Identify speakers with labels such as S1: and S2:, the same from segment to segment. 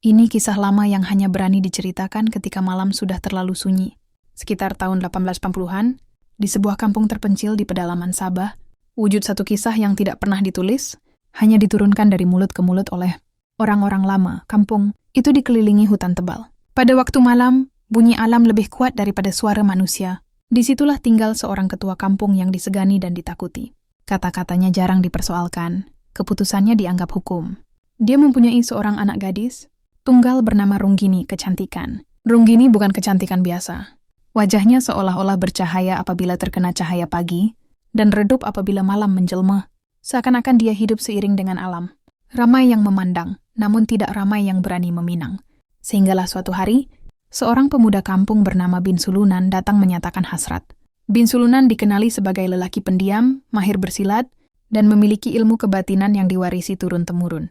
S1: Ini kisah lama yang hanya berani diceritakan ketika malam sudah terlalu sunyi. Sekitar tahun 1880-an, di sebuah kampung terpencil di pedalaman Sabah, wujud satu kisah yang tidak pernah ditulis, hanya diturunkan dari mulut ke mulut oleh orang-orang lama. Kampung itu dikelilingi hutan tebal. Pada waktu malam, bunyi alam lebih kuat daripada suara manusia. Disitulah tinggal seorang ketua kampung yang disegani dan ditakuti. Kata-katanya jarang dipersoalkan, keputusannya dianggap hukum. Dia mempunyai seorang anak gadis, tunggal bernama Runggini, kecantikan. Runggini bukan kecantikan biasa. Wajahnya seolah-olah bercahaya apabila terkena cahaya pagi, dan redup apabila malam menjelma. Seakan-akan dia hidup seiring dengan alam. Ramai yang memandang, namun tidak ramai yang berani meminang. Sehinggalah suatu hari, seorang pemuda kampung bernama Bin Sulunan datang menyatakan hasrat. Bin Sulunan dikenali sebagai lelaki pendiam, mahir bersilat, dan memiliki ilmu kebatinan yang diwarisi turun-temurun.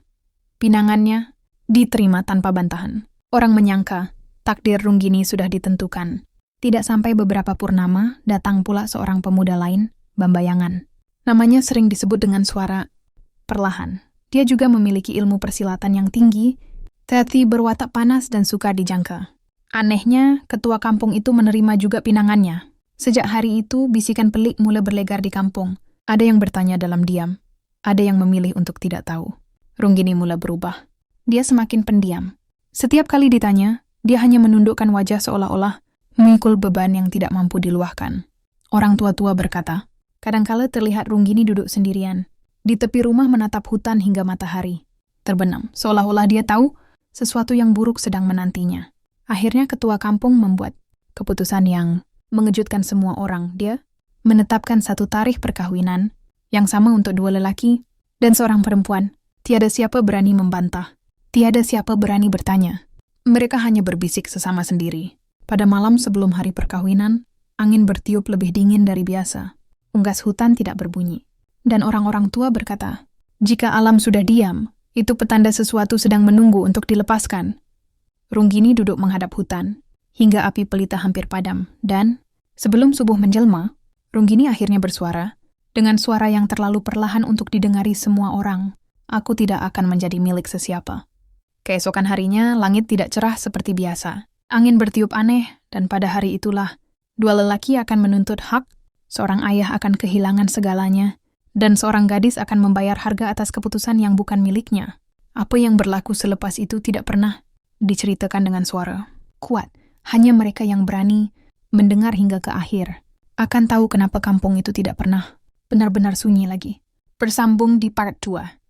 S1: Pinangannya diterima tanpa bantahan. Orang menyangka takdir Runggini sudah ditentukan. Tidak sampai beberapa purnama, datang pula seorang pemuda lain, Bambayangan. Namanya sering disebut dengan suara perlahan. Dia juga memiliki ilmu persilatan yang tinggi, tetapi berwatak panas dan suka dijangka. Anehnya, ketua kampung itu menerima juga pinangannya. Sejak hari itu, bisikan pelik mulai berlegar di kampung. Ada yang bertanya dalam diam, ada yang memilih untuk tidak tahu. Runggini mulai berubah. Dia semakin pendiam. Setiap kali ditanya, dia hanya menundukkan wajah seolah-olah memikul beban yang tidak mampu diluahkan. Orang tua-tua berkata, kadangkala terlihat Runggini duduk sendirian, di tepi rumah menatap hutan hingga matahari. Terbenam, seolah-olah dia tahu sesuatu yang buruk sedang menantinya. Akhirnya ketua kampung membuat keputusan yang mengejutkan semua orang. Dia menetapkan satu tarikh perkawinan yang sama untuk dua lelaki dan seorang perempuan. Tiada siapa berani membantah. Tiada siapa berani bertanya. Mereka hanya berbisik sesama sendiri. Pada malam sebelum hari perkawinan, angin bertiup lebih dingin dari biasa. Unggas hutan tidak berbunyi. Dan orang-orang tua berkata, jika alam sudah diam, itu petanda sesuatu sedang menunggu untuk dilepaskan. Runggini duduk menghadap hutan, hingga api pelita hampir padam. Dan, sebelum subuh menjelma, Runggini akhirnya bersuara, dengan suara yang terlalu perlahan untuk didengari semua orang. Aku tidak akan menjadi milik sesiapa. Keesokan harinya, langit tidak cerah seperti biasa. Angin bertiup aneh, dan pada hari itulah, dua lelaki akan menuntut hak, seorang ayah akan kehilangan segalanya, dan seorang gadis akan membayar harga atas keputusan yang bukan miliknya. Apa yang berlaku selepas itu tidak pernah diceritakan dengan suara kuat. Hanya mereka yang berani mendengar hingga ke akhir akan tahu kenapa kampung itu tidak pernah benar-benar sunyi lagi. Bersambung di part 2.